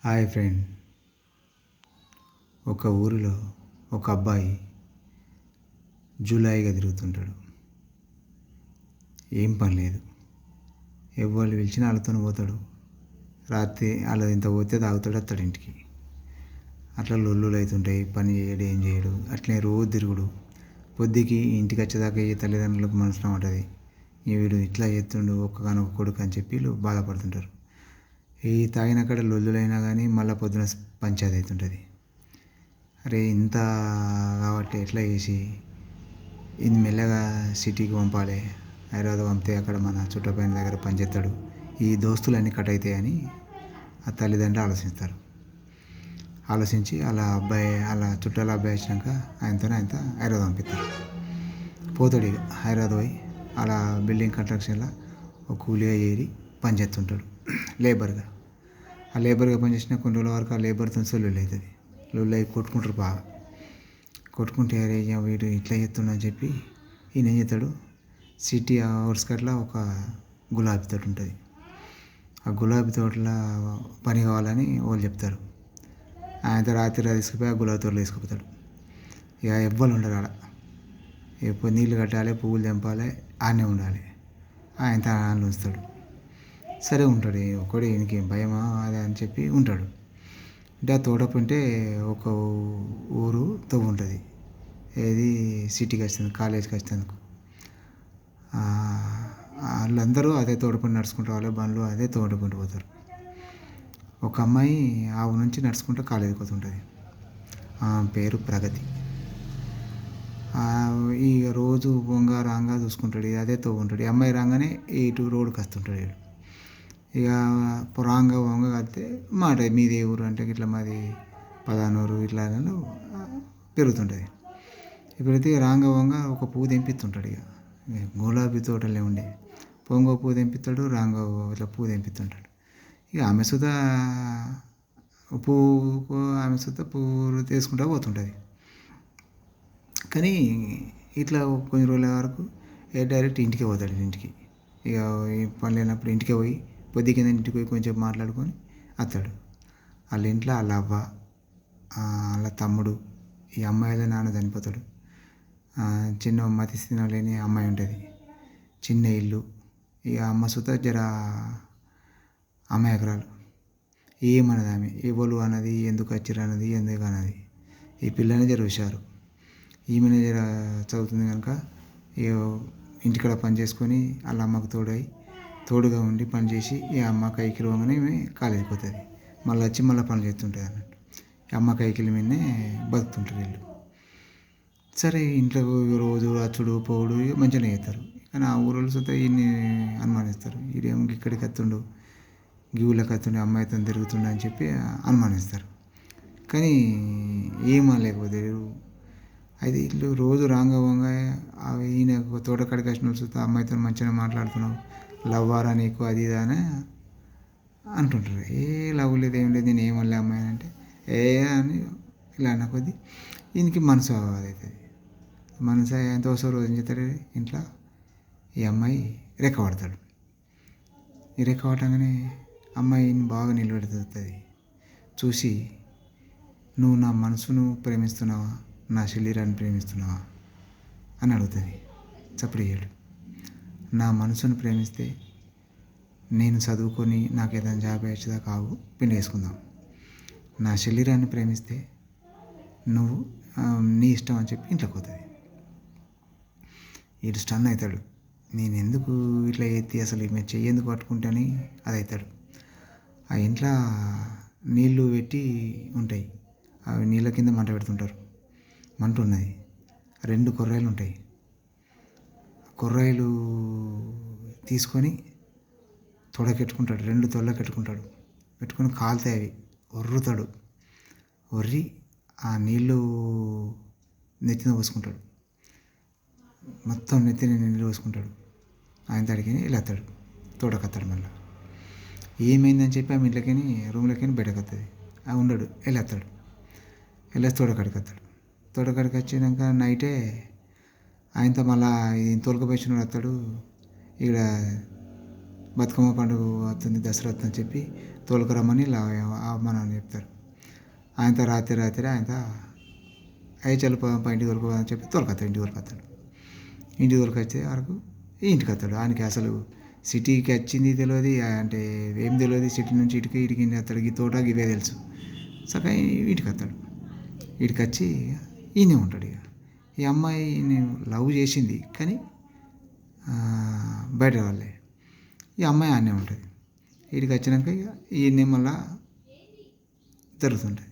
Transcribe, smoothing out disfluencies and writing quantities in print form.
Hi friend. ఒక ఊరిలో ఒక అబ్బాయి జూలాయిగా తిరుగుతుంటాడు. ఏం పని లేదు. ఎవరు పిలిచినా వాళ్ళతో పోతాడు. రాత్రి వాళ్ళ ఇంత పోతే తాగుతాడు, వస్తాడు ఇంటికి. అట్లా లొల్లులు అవుతుంటాయి. పని చేయడు, ఏం చేయడు. అట్లనే రోజు తిరుగుడు. పొద్దుకి ఇంటికి వచ్చేదాకా ఈ తల్లిదండ్రులకు మనసున ఉంటుంది. వీడు ఇట్లా చేస్తుండు, ఒక్కగానొక కొడుకు అని చెప్పి వీళ్ళు బాధపడుతుంటారు. ఈ తాగిన కాడ లొల్లులైనా కానీ మళ్ళీ పొద్దున పంచాయతీ అవుతుంటుంది. అరే ఇంత కాబట్టి ఎట్లా చేసి ఇది మెల్లగా సిటీకి పంపాలి, హైదరాబాద్ పంపితే అక్కడ మన చుట్టపైన దగ్గర పనిచేస్తాడు, ఈ దోస్తులన్నీ కట్ అవుతాయని ఆ తల్లిదండ్రులు ఆలోచించి అలా చుట్టాల అబ్బాయి వచ్చినాక ఆయనతో హైదరాబాద్ పంపిస్తారు. పోతాడు. ఇక హైదరాబాద్ పోయి అలా బిల్డింగ్ కన్స్ట్రక్షన్లో ఒక కూలీగా చేరి పనిచేస్తుంటాడు, లేబర్గా. ఆ లేబర్గా పనిచేసిన కొన్ని రోజుల వరకు ఆ లేబర్తో లొల్లి అవుతుంది. లొల్లి అయి కొట్టుకుంటారు బాగా. కొట్టుకుంటే అరే వీడు ఇట్లా చేస్తుండ అని చెప్పి ఈయన ఏం చేస్తాడు, సిటీ అవుట్స్కట్లో ఒక గులాబీ తోట ఉంటుంది. ఆ గులాబీ తోటలో పని కావాలని వాళ్ళు చెప్తారు. ఆయనతో రాత్రి తీసుకుపోయి ఆ గులాబీ తోటలో తీసుకుపోతాడు. ఇక ఎవ్వరు ఉండరు ఆడ. ఎప్పుడు నీళ్ళు కట్టాలి, పువ్వులు తెంపాలి, ఆడనే ఉండాలి. ఆయన తనలో ఉంచుతాడు. సరే ఉంటాడు. ఒకడు ఈయనకి భయమా అదే అని చెప్పి ఉంటాడు. అంటే ఆ తోటపుంటే ఒక ఊరు తవ్వు ఉంటుంది. ఏది సిటీకి వస్తుంది, కాలేజీకి వచ్చేందుకు. వాళ్ళందరూ అదే తోడుకుంటూ నడుచుకుంటూ వాళ్ళ బండ్లు అదే తోడుకుంటూ పోతారు. ఒక అమ్మాయి ఆ ఊరు నుంచి నడుచుకుంటూ కాలేజీకి పోతుంటుంది. ఆమె పేరు ప్రగతి. ఇక రోజు వంగ రాంగా చూసుకుంటాడు. అదే తవ్వు ఉంటాడు. ఈ అమ్మాయి రాగానే ఇటు రోడ్డుకి వస్తుంటాడు. ఇక రాంగా వంగ కలిస్తే మాట మీది ఏ ఊరు అంటే ఇట్లా మాది పదానూరు ఇట్లా పెరుగుతుంటుంది. ఇప్పుడైతే రాంగ వంగ ఒక పువ్వు తెంపిస్తుంటాడు. ఇక గులాబీ తోటలే ఉండే పొంగో పువ్వు తెంపిస్తాడు, రాంగో ఇట్లా పువ్వు తెంపిస్తుంటాడు. ఇక ఆమె సుధా పువ్వు తీసుకుంటూ పోతుంటుంది. కానీ ఇట్లా కొన్ని రోజుల వరకు డైరెక్ట్ ఇంటికే పోతాడు. ఇంటికి ఇక ఈ పని లేనప్పుడు ఇంటికే పోయి పొద్దు కింద ఇంటికి పోయి కొంచెం మాట్లాడుకొని వస్తాడు. వాళ్ళ ఇంట్లో వాళ్ళ అవ్వ, వాళ్ళ తమ్ముడు, ఈ అమ్మాయిల నాన్న చనిపోతాడు. చిన్న మతి స్థితిలో లేని అమ్మాయి ఉంటుంది. చిన్న ఇల్లు. ఇక అమ్మ సుత జర అమాయకురాలు. ఏమన్నది ఆమె, ఎవరు అన్నది, ఎందుకు వచ్చిర్రు అన్నది, ఎందుకు అన్నది. ఈ పిల్లని జర హుషారు. ఈమెనే జర చదువుతుంది కనుక ఇక ఇంటికాడ పని చేసుకొని వాళ్ళ అమ్మకు తోడుగా ఉండి పని చేసి ఈ అమ్మ కైకిలు పోగానే కాలేజీకి పోతుంది. మళ్ళీ వచ్చి మళ్ళీ పనులు చేస్తుంటుంది అన్నట్టు. ఈ అమ్మ కైకిలి మీదనే బతుకుతుంటారు వీళ్ళు. సరే ఇంట్లో రోజు అచ్చుడు పోవుడు మంచిగానే చేస్తారు. కానీ ఆ ఊరోళ్ళు సుతా ఈయన్ని అనుమానిస్తారు. ఈడేమో ఇక్కడికి వస్తుండు, ఊళ్ళోకి వస్తుండే అమ్మాయితో తిరుగుతుండే అని చెప్పి అనుమానిస్తారు. కానీ ఏమనలేకపోతే అయితే ఇల్లు రోజు రాంగ వంగ ఈయన తోటకాడికి వచ్చిన చూస్తే అమ్మాయితో మంచిగా మాట్లాడుతున్నావు, లవ్వారా నీకు అది ఇది అని అంటుంటారు. లవ్ లేదు ఏం లేదు, నేను ఏమనలే అమ్మాయి అంటే అని ఇలా అన్న కొద్దీ ఈయనకి మనసు అవుతుంది. మనసు ఎంతోసో రోజు ఏం చేస్తాడు, ఇంట్లో ఈ అమ్మాయి రెక్కబడతాడు. ఈ రెక్కబట్టగానే అమ్మాయిని బాగా నిలబెడుతుంది. చూసి నువ్వు నా మనసును ప్రేమిస్తున్నావా, నా శరీరాన్ని ప్రేమిస్తున్నావా అని అడుగుతుంది. చప్పుడు చేయడు. నా మనసును ప్రేమిస్తే నేను చదువుకొని నాకు ఏదైనా జాబ్ వచ్చేదా కావు, పెళ్లి వేసుకుందాం. నా శరీరాన్ని ప్రేమిస్తే నువ్వు నీ ఇష్టం అని చెప్పి ఇంట్లోకి పోతుంది. వీడు స్టన్ అవుతాడు. నేను ఎందుకు ఇట్లా ఎత్తి అసలు ఈమె చెయ్యేందుకు పట్టుకుంటాని అది అవుతాడు. ఆ ఇంట్లో నీళ్ళు పెట్టి ఉంటాయి. అవి నీళ్ళ కింద మంట పెడుతుంటారు. మంట ఉన్నది. 2 కొర్రాయిలు ఉంటాయి. కొర్రాయిలు తీసుకొని తొడకెట్టుకుంటాడు. 2 తొడకెట్టుకుంటాడు. పెట్టుకొని కాలుతాయి. అవి ఒర్రుతాడు. ఒర్రి ఆ నీళ్ళు నెత్తిన పోసుకుంటాడు. మొత్తం నెత్తిన నీళ్ళు పోసుకుంటాడు. ఆయన తడికి వెళ్ళేస్తాడు. తోడకత్తాడు. మళ్ళీ ఏమైందని చెప్పి ఆమె ఇంట్లోకి రూమ్లోకి బయటకు వస్తుంది. ఉండడు. వెళ్ళేస్తాడు. వెళ్ళేసి తోడకాడికి వస్తాడు. తోడకాడికి వచ్చినాక నైటే ఆయనతో మళ్ళీ తోలుకపోయిన వస్తాడు. ఇక్కడ బతుకమ్మ పండుగ వస్తుంది, దసరా వస్తుందని చెప్పి తోలుకురమ్మని ఇలా మనం చెప్తారు. ఆయనతో రాత్రి ఆయనతో అయ్యి చల్ ఇంటికి తోలుకో అని చెప్పి తోలుకొస్తాడు. ఇంటికి తోలుకొచ్చే వరకు ఇంటికి వస్తాడు. ఆయనకి అసలు సిటీకి వచ్చింది తెలియదు, అంటే ఏం తెలియదు. సిటీ నుంచి ఇటుకి వస్తాడు. ఈ తోట ఇవే తెలుసు. చక్కగా ఇంటికి వస్తాడు. ఇంటికి వచ్చి ఈయనే ఉంటాడు. ఇక ఈ అమ్మాయిని లవ్ చేసింది కానీ బయట వాళ్ళే. ఈ అమ్మాయి ఆడనే ఉంటుంది. వీడికి వచ్చినాక ఇక ఈయన్ని మళ్ళా జరుగుతుంటాయి.